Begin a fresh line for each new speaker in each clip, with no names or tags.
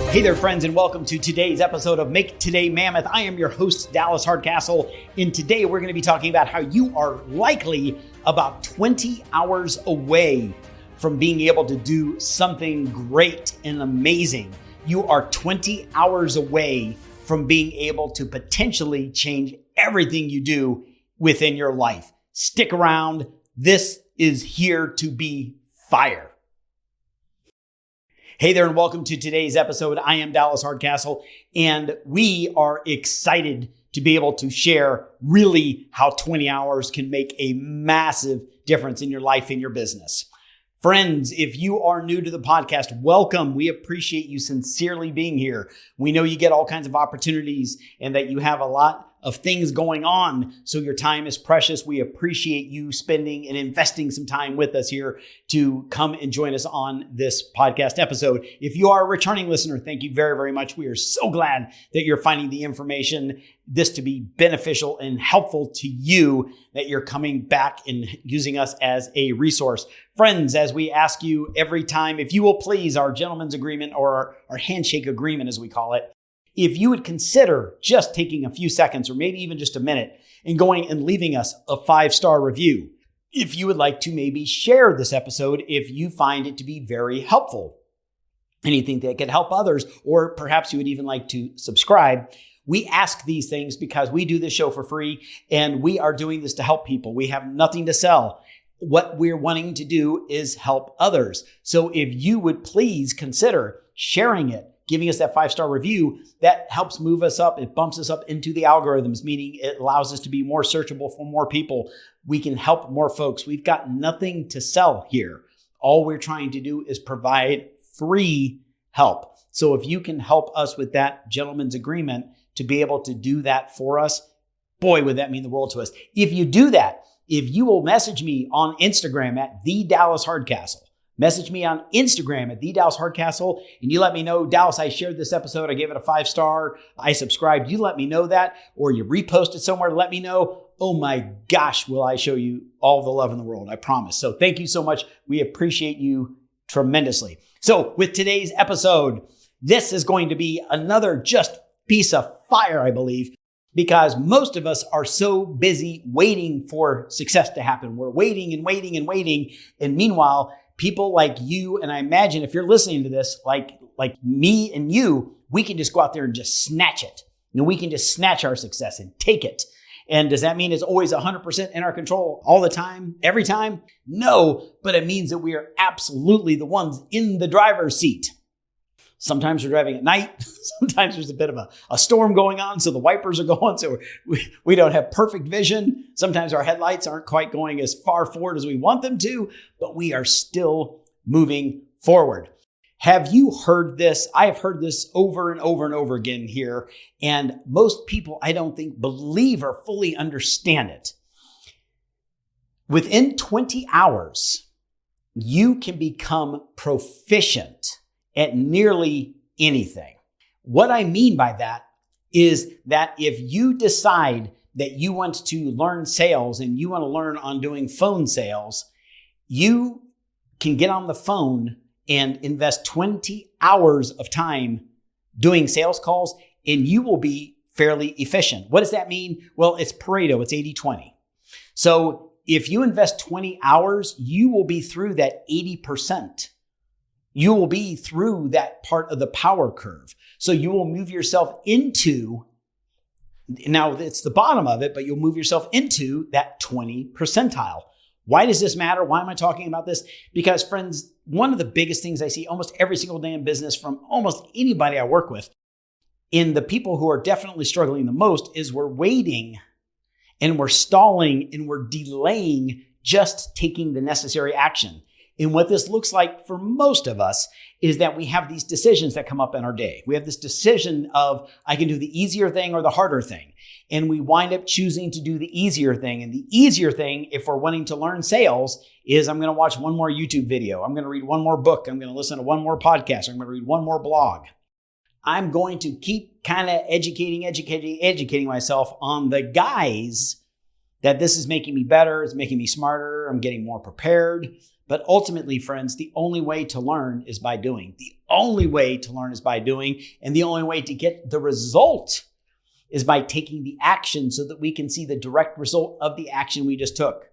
Hey there, friends, and welcome to today's episode of Make Today Mammoth. I am your host, Dallas Hardcastle, and today we're going to be talking about how you are likely about 20 hours away from being able to do something great and amazing. You are 20 hours away from being able to potentially change everything you do within your life. Stick around. This is here to be fire. Hey there, and welcome to today's episode. I am Dallas Hardcastle, and we are excited to be able to share really how 20 hours can make a massive difference in your life and your business. Friends, if you are new to the podcast, welcome. We appreciate you sincerely being here. We know you get all kinds of opportunities and that you have a lot of things going on, so your time is precious. We appreciate you spending and investing some time with us here to come and join us on this podcast episode. If you are a returning listener, thank you very, very much. We are so glad that you're finding the information, this to be beneficial and helpful to you, that you're coming back and using us as a resource. Friends, as we ask you every time, if you will please, our gentleman's agreement or our handshake agreement, as we call it, if you would consider just taking a few seconds or maybe even just a minute and going and leaving us a 5-star review. If you would like to maybe share this episode, if you find it to be very helpful, anything that could help others, or perhaps you would even like to subscribe. We ask these things because we do this show for free and we are doing this to help people. We have nothing to sell. What we're wanting to do is help others. So if you would please consider sharing it, giving us that 5-star review, that helps move us up. It bumps us up into the algorithms, meaning it allows us to be more searchable for more people. We can help more folks. We've got nothing to sell here. All we're trying to do is provide free help. So if you can help us with that gentleman's agreement to be able to do that for us, boy, would that mean the world to us. If you do that, if you will message me on Instagram at @TheDallasHardcastle, message me on Instagram at @TheDallasHardcastle, and you let me know, Dallas, I shared this episode. I gave it a 5-star. I subscribed. You let me know that, or you repost it somewhere. Let me know. Oh my gosh, will I show you all the love in the world. I promise. So thank you so much. We appreciate you tremendously. So with today's episode, this is going to be another just piece of fire, I believe, because most of us are so busy waiting for success to happen. We're waiting and waiting and waiting. And meanwhile, people like you, and I imagine if you're listening to this, like me and you, we can just go out there and just snatch it. And we can just snatch our success and take it. And does that mean it's always 100% in our control all the time, every time? No, but it means that we are absolutely the ones in the driver's seat. Sometimes we're driving at night. Sometimes there's a bit of a storm going on, so the wipers are going, so we don't have perfect vision. Sometimes our headlights aren't quite going as far forward as we want them to, but we are still moving forward. Have you heard this? I have heard this over and over and over again here, and most people, I don't think, believe or fully understand it. Within 20 hours, you can become proficient at nearly anything. What I mean by that is that if you decide that you want to learn sales and you want to learn on doing phone sales, you can get on the phone and invest 20 hours of time doing sales calls, and you will be fairly efficient. What does that mean? Well, it's Pareto. It's 80-20. So if you invest 20 hours, you will be through that 80%. You will be through that part of the power curve. So you will move yourself into, now it's the bottom of it, but you'll move yourself into that 20 percentile. Why does this matter? Why am I talking about this? Because friends, one of the biggest things I see almost every single day in business from almost anybody I work with, in the people who are definitely struggling the most, is we're waiting and we're stalling and we're delaying just taking the necessary action. And what this looks like for most of us is that we have these decisions that come up in our day. We have this decision of, I can do the easier thing or the harder thing. And we wind up choosing to do the easier thing. And the easier thing, if we're wanting to learn sales, is I'm going to watch one more YouTube video. I'm going to read one more book. I'm going to listen to one more podcast. I'm going to read one more blog. I'm going to keep kind of educating myself on the guise that this is making me better. It's making me smarter. I'm getting more prepared. But ultimately, friends, the only way to learn is by doing. The only way to learn is by doing. And the only way to get the result is by taking the action so that we can see the direct result of the action we just took.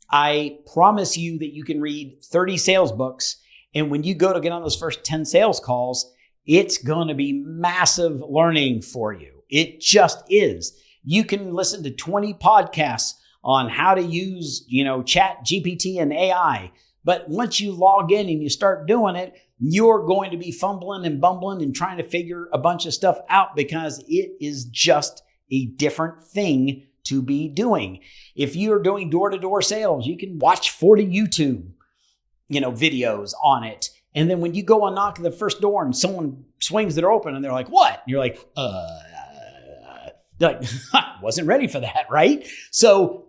I promise you that you can read 30 sales books. And when you go to get on those first 10 sales calls, it's going to be massive learning for you. It just is. You can listen to 20 podcasts on how to use, Chat GPT and AI. But once you log in and you start doing it, you're going to be fumbling and bumbling and trying to figure a bunch of stuff out because it is just a different thing to be doing. If you're doing door-to-door sales, you can watch 40 YouTube, videos on it. And then when you go and knock at the first door and someone swings the door open and they're like, "What?" And you're like, wasn't ready for that, right? So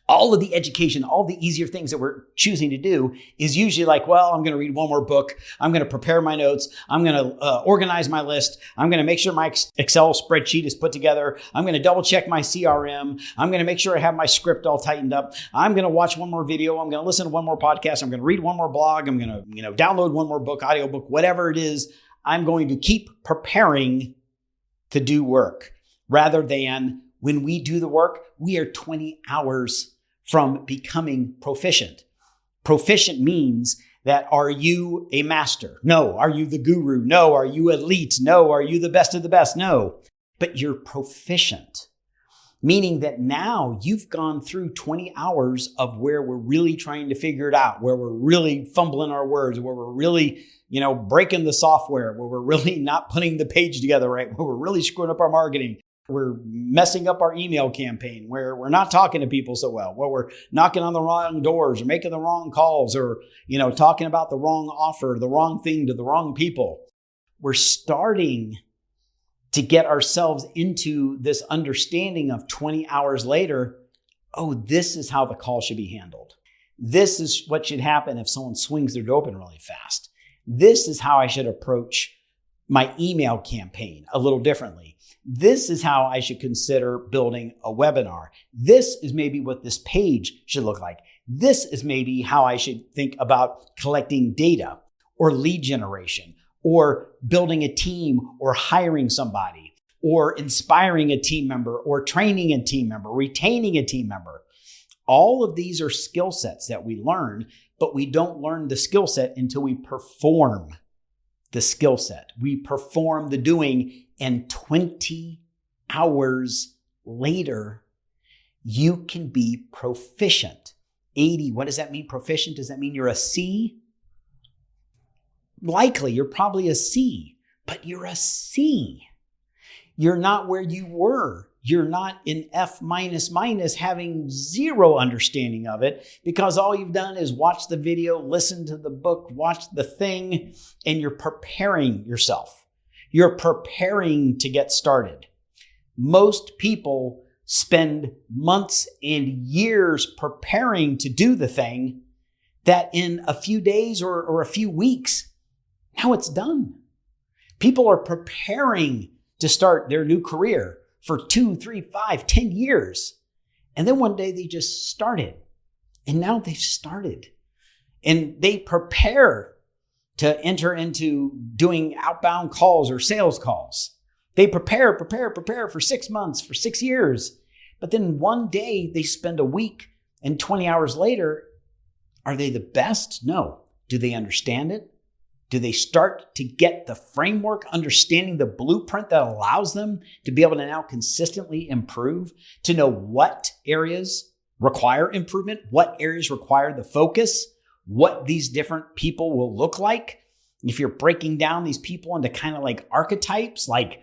all of the education, all the easier things that we're choosing to do is usually like, well, I'm going to read one more book. I'm going to prepare my notes. I'm going to organize my list. I'm going to make sure my Excel spreadsheet is put together. I'm going to double check my CRM. I'm going to make sure I have my script all tightened up. I'm going to watch one more video. I'm going to listen to one more podcast. I'm going to read one more blog. I'm going to, download one more book, audiobook, whatever it is. I'm going to keep preparing to do work rather than when we do the work, we are 20 hours from becoming proficient. Proficient means that are you a master? No. Are you the guru? No. Are you elite? No. Are you the best of the best? No. But you're proficient, meaning that now you've gone through 20 hours of where we're really trying to figure it out, where we're really fumbling our words, where we're really, breaking the software, where we're really not putting the page together right, where we're really screwing up our marketing. We're messing up our email campaign, where we're not talking to people so well, where we're knocking on the wrong doors or making the wrong calls or, talking about the wrong offer, the wrong thing to the wrong people. We're starting to get ourselves into this understanding of 20 hours later, oh, this is how the call should be handled. This is what should happen if someone swings their door open really fast. This is how I should approach my email campaign a little differently. This is how I should consider building a webinar. This is maybe what this page should look like. This is maybe how I should think about collecting data or lead generation or building a team or hiring somebody or inspiring a team member or training a team member, retaining a team member. All of these are skill sets that we learn, but we don't learn the skill set until we perform the skill set. We perform the doing, and 20 hours later, you can be proficient. 80, what does that mean, proficient? Does that mean you're a C? Likely, you're probably a C, but you're a C. You're not where you were. You're not in F minus having zero understanding of it because all you've done is watch the video, listen to the book, watch the thing, and you're preparing yourself. You're preparing to get started. Most people spend months and years preparing to do the thing that in a few days or a few weeks, now it's done. People are preparing to start their new career for 2, 3, 5, 10 years. And then one day they just started. And now they've started. And they prepare to enter into doing outbound calls or sales calls. They prepare for 6 months, for 6 years. But then one day they spend a week and 20 hours later, are they the best? No. Do they understand it? Do they start to get the framework, understanding the blueprint that allows them to be able to now consistently improve, to know what areas require improvement, what areas require the focus, what these different people will look like? If you're breaking down these people into kind of like archetypes, like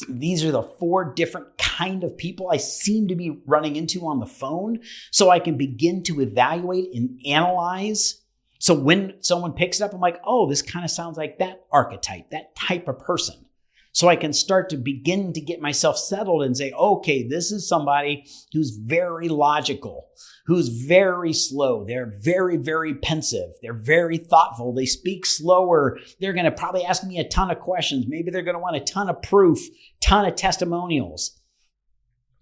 these are the 4 different kind of people I seem to be running into on the phone, so I can begin to evaluate and analyze. So when someone picks it up, I'm like, oh, this kind of sounds like that archetype, that type of person. So I can start to begin to get myself settled and say, okay, this is somebody who's very logical, who's very slow. They're very, very pensive. They're very thoughtful. They speak slower. They're going to probably ask me a ton of questions. Maybe they're going to want a ton of proof, ton of testimonials.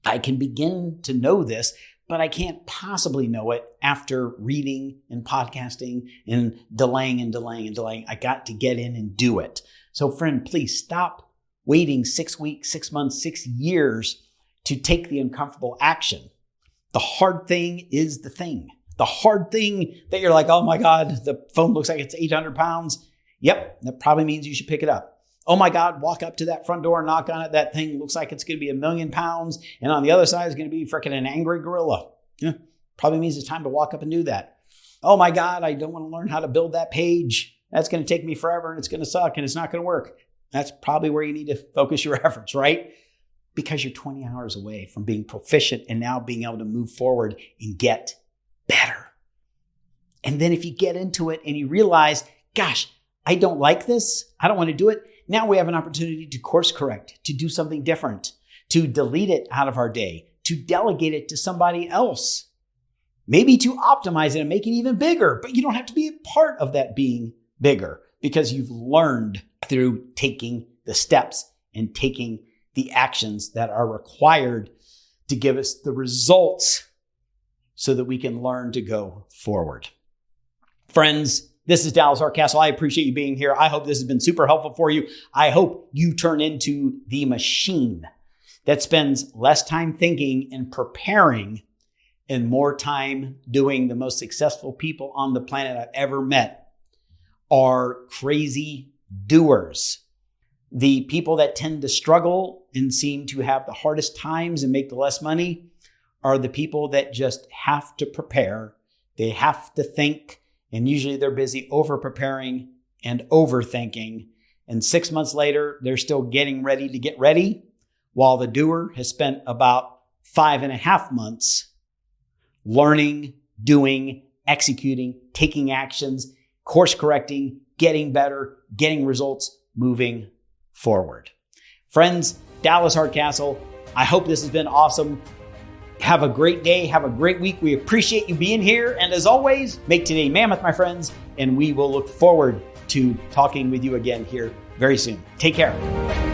I can begin to know this but I can't possibly know it after reading and podcasting and delaying and delaying and delaying. I got to get in and do it. So friend, please stop waiting 6 weeks, 6 months, 6 years to take the uncomfortable action. The hard thing is the thing. The hard thing that you're like, oh my God, the phone looks like it's 800 pounds. Yep, that probably means you should pick it up. Oh my God, walk up to that front door and knock on it. That thing looks like it's going to be 1,000,000 pounds. And on the other side is going to be freaking an angry gorilla. Yeah, probably means it's time to walk up and do that. Oh my God, I don't want to learn how to build that page. That's going to take me forever and it's going to suck and it's not going to work. That's probably where you need to focus your efforts, right? Because you're 20 hours away from being proficient and now being able to move forward and get better. And then if you get into it and you realize, gosh, I don't like this, I don't want to do it. Now we have an opportunity to course correct, to do something different, to delete it out of our day, to delegate it to somebody else, maybe to optimize it and make it even bigger. But you don't have to be a part of that being bigger because you've learned through taking the steps and taking the actions that are required to give us the results so that we can learn to go forward. Friends, this is Dallas Hardcastle. I appreciate you being here. I hope this has been super helpful for you. I hope you turn into the machine that spends less time thinking and preparing and more time doing. The most successful people on the planet I've ever met are crazy doers. The people that tend to struggle and seem to have the hardest times and make the less money are the people that just have to prepare. They have to think. And usually they're busy over-preparing and overthinking. And 6 months later, they're still getting ready to get ready, while the doer has spent about 5.5 months learning, doing, executing, taking actions, course correcting, getting better, getting results, moving forward. Friends, Dallas Hardcastle, I hope this has been awesome. Have a great day. Have a great week. We appreciate you being here. And as always, make today mammoth, my friends. And we will look forward to talking with you again here very soon. Take care.